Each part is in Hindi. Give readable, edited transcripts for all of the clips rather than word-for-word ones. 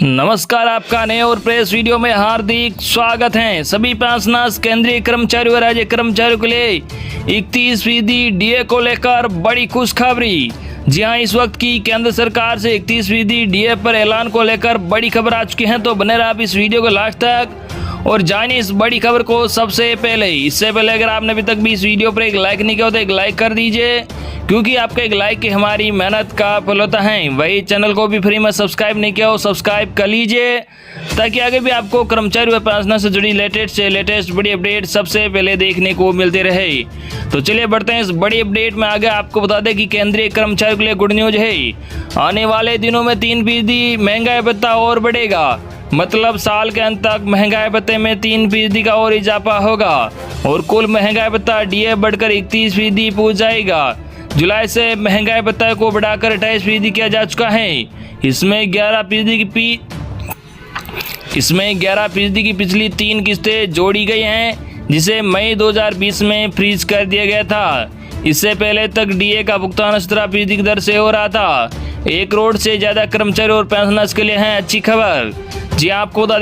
नमस्कार, आपका नए और प्रेस वीडियो में हार्दिक स्वागत है। सभी पेंशनर्स, केंद्रीय कर्मचारियों और राज्य कर्मचारियों के लिए 31% डीए को लेकर बड़ी खुशखबरी। जी हां, इस वक्त की केंद्र सरकार से 31% डीए पर ऐलान को लेकर बड़ी खबर आ चुकी है। तो बने रहे आप इस वीडियो को लास्ट तक और जानिए इस बड़ी खबर को सबसे पहले। इससे पहले अगर आपने अभी तक भी इस वीडियो पर एक लाइक नहीं किया तो एक लाइक कर दीजिए, क्योंकि आपका एक लाइक ही हमारी मेहनत का फल होता है। वही चैनल को भी फ्री में सब्सक्राइब नहीं किया हो, सब्सक्राइब कर लीजिए, ताकि आगे भी आपको कर्मचारी व पेंशनर से जुड़ी लेटेस्ट बड़ी अपडेट सबसे पहले देखने को मिलते रहे। तो चलिए बढ़ते हैं इस बड़ी अपडेट में आगे। आपको बता दें कि केंद्रीय कर्मचारियों के लिए गुड न्यूज है। आने वाले दिनों में 3% महंगाई भत्ता और बढ़ेगा। मतलब साल के अंत तक महंगाई भत्ते में 3% का और इजाफा होगा और कुल महंगाई भत्ता डीए बढ़कर 31% पहुंच जाएगा। जुलाई से महंगाई भत्ता को बढ़ाकर 28% किया जा चुका है। इसमें 11% की पिछली 3 किस्तें जोड़ी गई हैं, जिसे मई 2020 में फ्रीज कर दिया गया था। इससे पहले तक डीए का भुगतान 17% की दर से हो रहा था। 1 करोड़ से ज्यादा कर्मचारी और पेंशनर्स के लिए है अच्छी खबर। जी आपको बता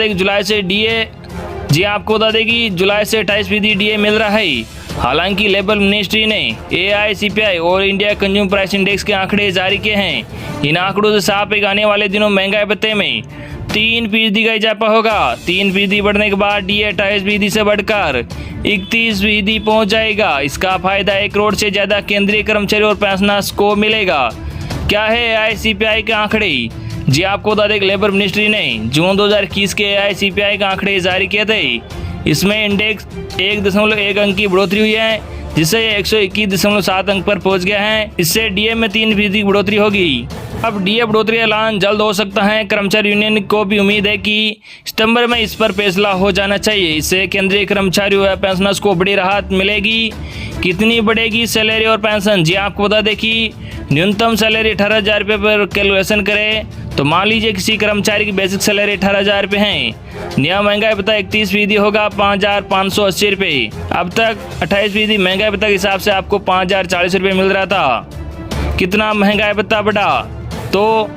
दें कि जुलाई से 28% डीए मिल रहा है। हालांकि लेबर मिनिस्ट्री ने AICPI और इंडिया कंज्यूमर प्राइस इंडेक्स के आंकड़े जारी किए हैं। इन आंकड़ों से साफ है कि आने वाले दिनों महंगाई भत्ते में 3% का इजाफा होगा। 3% बढ़ने के बाद डीए 28% से बढ़कर 31% पहुंच जाएगा। इसका फायदा 1 करोड़ से ज्यादा केंद्रीय कर्मचारी और पेंशनर्स को मिलेगा। क्या है AICPI के आंकड़े? जी आपको बता दें, लेबर मिनिस्ट्री ने जून 2021 के AICPI के आंकड़े जारी किए थे। इसमें इंडेक्स 1.1 अंक की बढ़ोतरी हुई है, जिससे 121.7 अंक पर पहुंच गया है। इससे डीए में 3% की बढ़ोतरी होगी। अब डीए बढ़ोतरी ऐलान जल्द हो सकता है। कर्मचारी यूनियन को भी उम्मीद है कि सितंबर में इस पर फैसला हो जाना चाहिए। इससे केंद्रीय कर्मचारियों व पेंशनर्स को बड़ी राहत मिलेगी। कितनी बढ़ेगी सैलरी और पेंशन? जी आपको बता दें कि न्यूनतम सैलरी 18,000 रुपये पर कैलकुलेशन करें तो मान लीजिए किसी कर्मचारी की बेसिक सैलरी 18,000 रुपये है। नया महंगाई भत्ता 31% होगा 5,580 रुपये। अब तक 28% महंगाई भत्ता के हिसाब से आपको 5,040 रुपये मिल रहा था। कितना महंगाई भत्ता बढ़ा? तो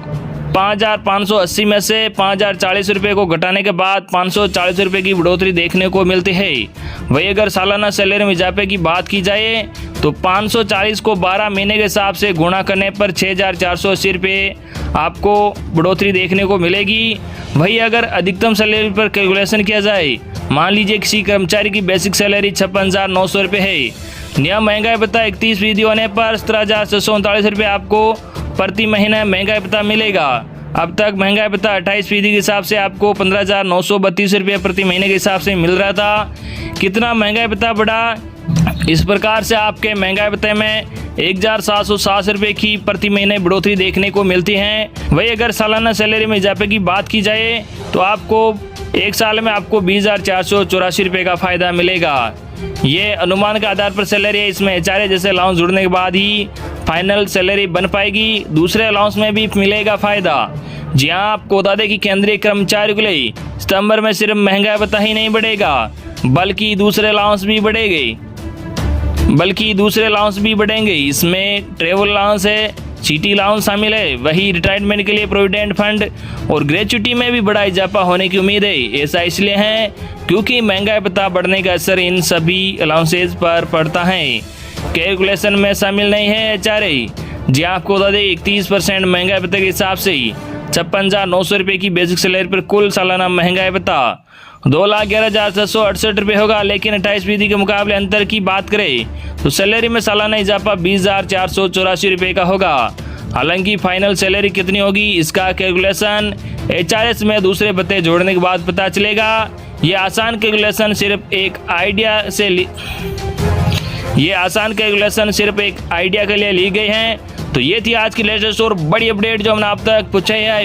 5,580 में से 5,040 रुपये को घटाने के बाद 540 रुपये की बढ़ोतरी देखने को मिलती है। वही अगर सालाना सैलरी में इजाफे की बात की जाए तो 540 को 12 महीने के हिसाब से गुणा करने पर 6,480 रुपये आपको बढ़ोतरी देखने को मिलेगी। वही अगर अधिकतम सैलरी पर कैलकुलेशन किया जाए, मान लीजिए किसी कर्मचारी की बेसिक सैलरी 56,900 रुपये है। नया महंगाई भत्ता 31% होने पर 17,639 रुपये आपको प्रति महीना महंगाई भत्ता मिलेगा। अब तक महंगाई भत्ता 28% के हिसाब से आपको 15,932 रुपये प्रति महीने के हिसाब से मिल रहा था। कितना महंगाई भत्ता बढ़ा? इस प्रकार से आपके महंगाई भत्ते में 1,760 रुपये की प्रति महीने बढ़ोतरी देखने को मिलती है। वही अगर सालाना सैलरी में इजाफे की बात की जाए तो आपको 1 साल में आपको 20,484 रुपये का फायदा मिलेगा। ये अनुमान के आधार पर सैलरी है। इसमें HRA जैसे अलाउंस जुड़ने के बाद ही फाइनल सैलरी बन पाएगी। दूसरे अलाउंस में भी मिलेगा फायदा। जी हाँ, आपको बता दें कि केंद्रीय कर्मचारियों के लिए सितंबर में सिर्फ महंगाई भत्ता ही नहीं बढ़ेगा, बल्कि दूसरे अलाउंस भी बढ़ेंगे। इसमें ट्रेवल अलाउंस है, सिटी अलाउंस शामिल है। वही रिटायरमेंट के लिए प्रोविडेंट फंड और ग्रेच्युटी में भी बड़ा इजाफा होने की उम्मीद है। ऐसा इसलिए है क्योंकि महंगाई भत्ता बढ़ने का असर इन सभी अलाउंसेज पर पड़ता है। कैलकुलेशन में शामिल नहीं है HRA। जी आपको बता दें 31% महंगाई भत्ते के हिसाब से 56,900 रुपये की बेसिक सैलरी पर कुल सालाना महंगाई भत्ता 2,11,668 रुपये होगा। लेकिन 28% के मुकाबले अंतर की बात करें तो सैलरी में सालाना इजाफा 20,484 रुपये का होगा। हालांकि फाइनल सैलरी कितनी होगी इसका कैलकुलेशन HRS में दूसरे भत्ते जोड़ने के बाद पता चलेगा। ये आसान कैलकुलेशन सिर्फ एक आइडिया के लिए ली गई है। तो ये थी आज की लेटेस्ट और बड़ी अपडेट जो हमने आप तक पूछा है।